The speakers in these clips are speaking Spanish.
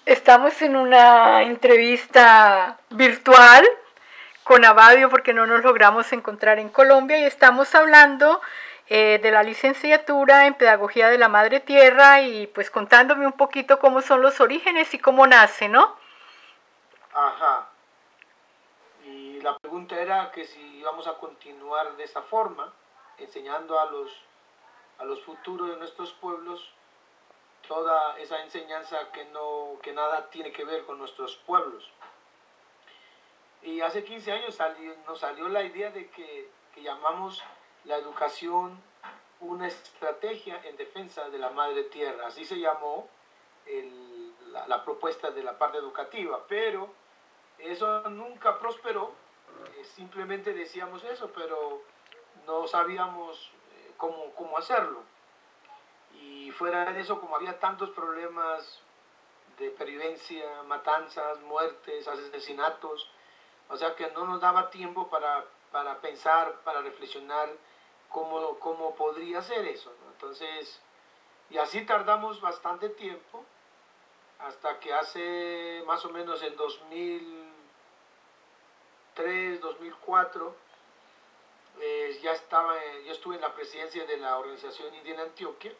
Estamos en una entrevista virtual con Abadio porque no nos logramos encontrar en Colombia y estamos hablando de la licenciatura en Pedagogía de la Madre Tierra y pues contándome un poquito cómo son los orígenes y cómo nace, ¿no? Ajá. Y la pregunta era que si íbamos a continuar de esa forma, enseñando a los futuros de nuestros pueblos toda esa enseñanza que nada tiene que ver con nuestros pueblos. Y hace 15 años nos salió la idea de que llamamos la educación una estrategia en defensa de la madre tierra. Así se llamó la propuesta de la parte educativa, pero eso nunca prosperó. Simplemente decíamos eso, pero no sabíamos cómo hacerlo. Y fuera de eso, como había tantos problemas de pervivencia, matanzas, muertes, asesinatos, o sea que no nos daba tiempo para pensar, para reflexionar cómo podría ser eso, ¿no? Entonces, y así tardamos bastante tiempo, hasta que hace más o menos en 2003, 2004, yo estuve en la presidencia de la Organización Indígena Antioquia.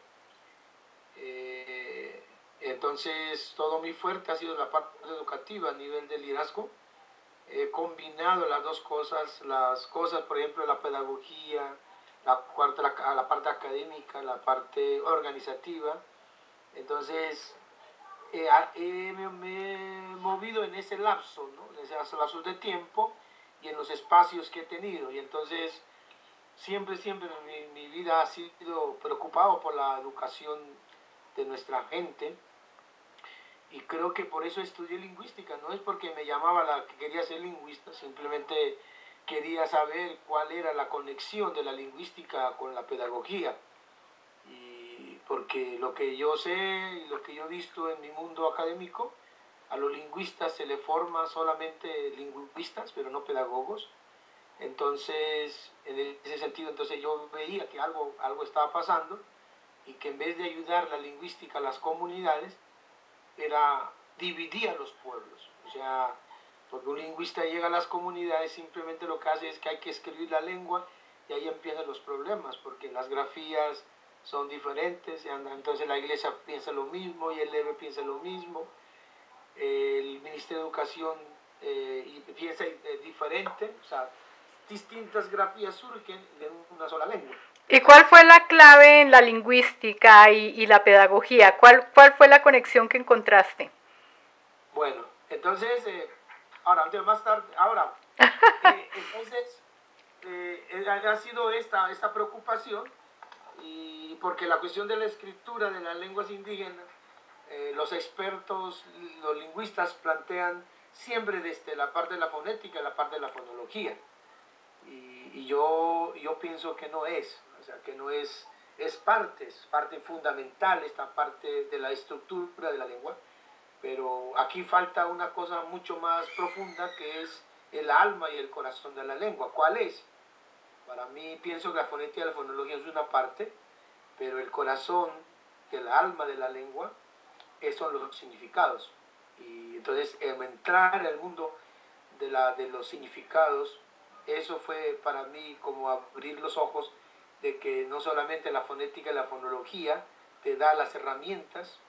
Entonces todo mi fuerte ha sido la parte educativa a nivel de liderazgo. He combinado las cosas, por ejemplo, la pedagogía, la parte académica, la parte organizativa. Entonces, me he movido en ese lapso, ¿no? En esos lapsos de tiempo y en los espacios que he tenido. Y entonces, siempre mi vida ha sido preocupado por la educación de nuestra gente. Y creo que por eso estudié lingüística, no es porque me llamaba que quería ser lingüista, simplemente quería saber cuál era la conexión de la lingüística con la pedagogía. Y porque lo que yo sé y lo que yo he visto en mi mundo académico, a los lingüistas se les forma solamente lingüistas, pero no pedagogos. Entonces, en ese sentido, entonces yo veía que algo estaba pasando y que en vez de ayudar la lingüística a las comunidades, era dividir a los pueblos. O sea, porque un lingüista llega a las comunidades, simplemente lo que hace es que hay que escribir la lengua y ahí empiezan los problemas, porque las grafías son diferentes, entonces la iglesia piensa lo mismo y el leve piensa lo mismo, el Ministerio de Educación piensa diferente, o sea, distintas grafías surgen en una sola lengua. ¿Y cuál fue la clave en la lingüística y la pedagogía? ¿Cuál fue la conexión que encontraste? Bueno, entonces, entonces ha sido esta preocupación, y porque la cuestión de la escritura de las lenguas indígenas, los expertos, los lingüistas plantean siempre desde la parte de la fonética y la parte de la fonología. Y yo pienso que no es, o sea, que no es, es parte fundamental esta parte de la estructura de la lengua, pero aquí falta una cosa mucho más profunda, que es el alma y el corazón de la lengua. ¿Cuál es? Para mí pienso que la fonética y la fonología es una parte, pero el corazón, el alma de la lengua, son los significados. Y entonces entrar en el mundo de los significados, eso fue para mí como abrir los ojos de que no solamente la fonética y la fonología te da las herramientas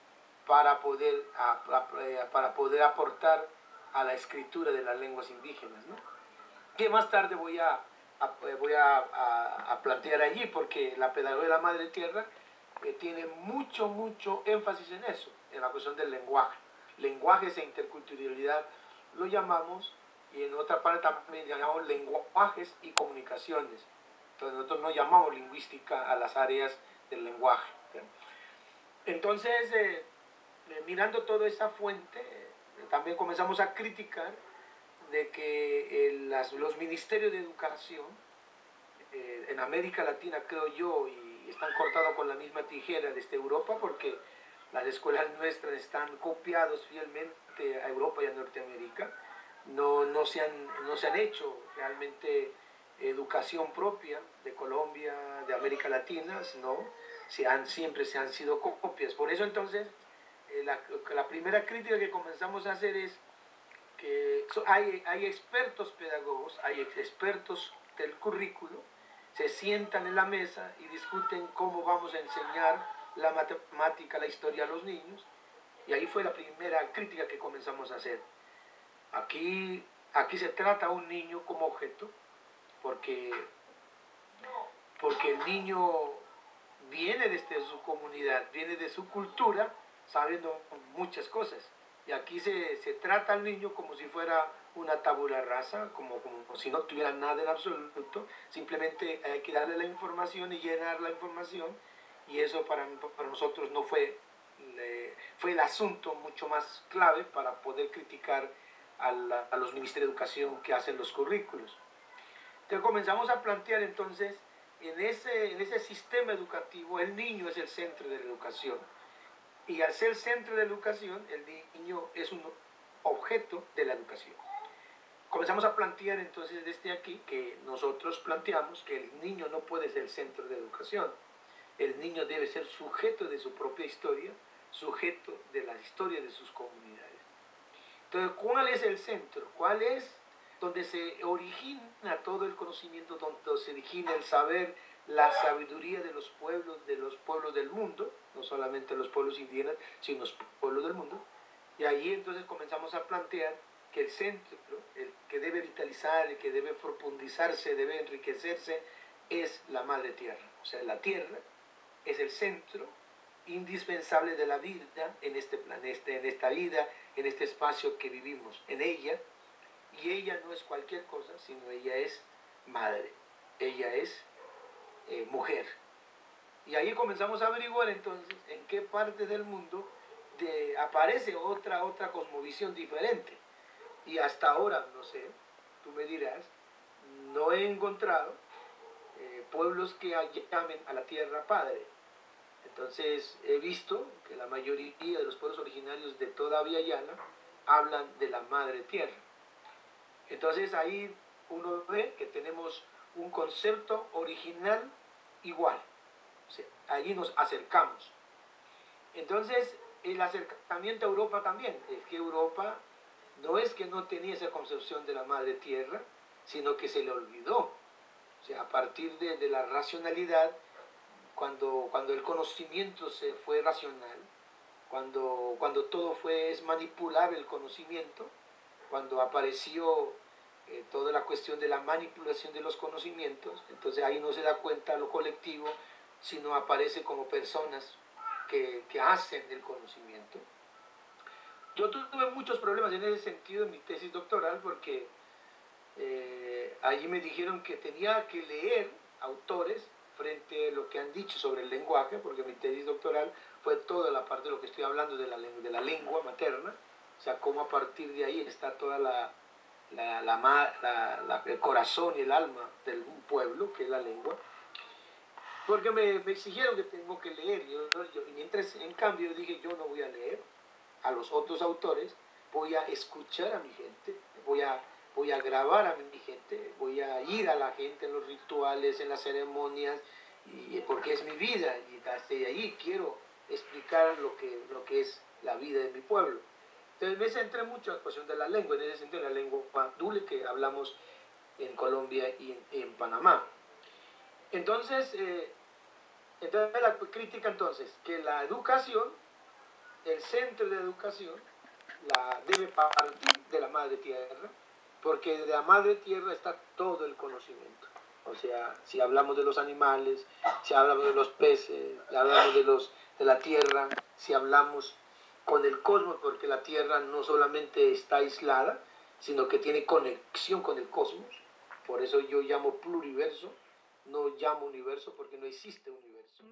para para poder aportar a la escritura de las lenguas indígenas, ¿no? Que más tarde voy a plantear allí, porque la pedagogía de la madre tierra tiene mucho énfasis en eso, en la cuestión del lenguaje. Lenguajes e interculturalidad lo llamamos, y en otra parte también llamamos lenguajes y comunicaciones. Entonces nosotros no llamamos lingüística a las áreas del lenguaje. Entonces, mirando toda esa fuente, también comenzamos a criticar de que los ministerios de educación en América Latina, creo yo, y están cortados con la misma tijera desde Europa, porque las escuelas nuestras están copiadas fielmente a Europa y a Norteamérica. No se han hecho realmente educación propia de Colombia, de América Latina, no, siempre se han sido copias. Por eso entonces la primera crítica que comenzamos a hacer es que hay expertos pedagogos, hay expertos del currículo, se sientan en la mesa y discuten cómo vamos a enseñar la matemática, la historia a los niños, y ahí fue la primera crítica que comenzamos a hacer. Aquí se trata a un niño como objeto, porque el niño viene desde su comunidad, viene de su cultura, sabiendo muchas cosas. Y aquí se trata al niño como si fuera una tabula rasa, como si no tuviera nada en absoluto. Simplemente hay que darle la información y llenar la información. Y eso para nosotros no fue el asunto mucho más clave para poder criticar a los ministerios de educación que hacen los currículos. Entonces comenzamos a plantear entonces, en ese sistema educativo, el niño es el centro de la educación. Y al ser centro de la educación, el niño es un objeto de la educación. Comenzamos a plantear entonces desde aquí que nosotros planteamos que el niño no puede ser el centro de la educación. El niño debe ser sujeto de su propia historia, sujeto de la historia de sus comunidades. Entonces, ¿cuál es el centro? ¿Cuál es donde se origina todo el conocimiento, donde se origina el saber, la sabiduría de los pueblos del mundo, no solamente los pueblos indígenas, sino los pueblos del mundo? Y ahí entonces comenzamos a plantear que el centro, el que debe vitalizar, el que debe profundizarse, debe enriquecerse, es la madre tierra. O sea, la tierra es el centro indispensable de la vida en este planeta, en esta vida, en este espacio que vivimos, en ella. Y ella no es cualquier cosa, sino ella es madre, ella es mujer. Y ahí comenzamos a averiguar entonces en qué parte del mundo aparece otra cosmovisión diferente. Y hasta ahora, no sé, tú me dirás, no he encontrado pueblos que llamen a la tierra padre. Entonces he visto que la mayoría de los pueblos originarios de toda Via Llana hablan de la madre tierra. Entonces ahí uno ve que tenemos un concepto original igual. O sea, allí nos acercamos. Entonces el acercamiento a Europa también. Es que Europa no es que no tenía esa concepción de la madre tierra, sino que se le olvidó. O sea, a partir de la racionalidad, cuando el conocimiento se fue racional, cuando todo es manipulable el conocimiento, cuando apareció toda la cuestión de la manipulación de los conocimientos, entonces ahí no se da cuenta lo colectivo, sino aparece como personas que hacen el conocimiento. Yo tuve muchos problemas en ese sentido en mi tesis doctoral, porque allí me dijeron que tenía que leer autores frente a lo que han dicho sobre el lenguaje, porque mi tesis doctoral fue toda la parte de lo que estoy hablando de la lengua materna, o sea, cómo a partir de ahí está toda el corazón y el alma de un pueblo, que es la lengua. Porque me exigieron que tengo que leer, y mientras, en cambio, yo dije, yo no voy a leer a los otros autores, voy a escuchar a mi gente, voy a grabar a mi gente, voy a ir a la gente en los rituales, en las ceremonias, porque es mi vida, y desde ahí quiero explicar lo que es la vida de mi pueblo. Entonces me centré mucho en la cuestión de la lengua, en ese sentido la lengua dule que hablamos en Colombia y en Panamá. Entonces la crítica entonces, que la educación, el centro de la educación, debe partir de la madre tierra, porque de la madre tierra está todo el conocimiento. O sea, si hablamos de los animales, si hablamos de los peces, si hablamos de la tierra, si hablamos con el cosmos, porque la tierra no solamente está aislada, sino que tiene conexión con el cosmos. Por eso yo llamo pluriverso, no llamo universo, porque no existe universo.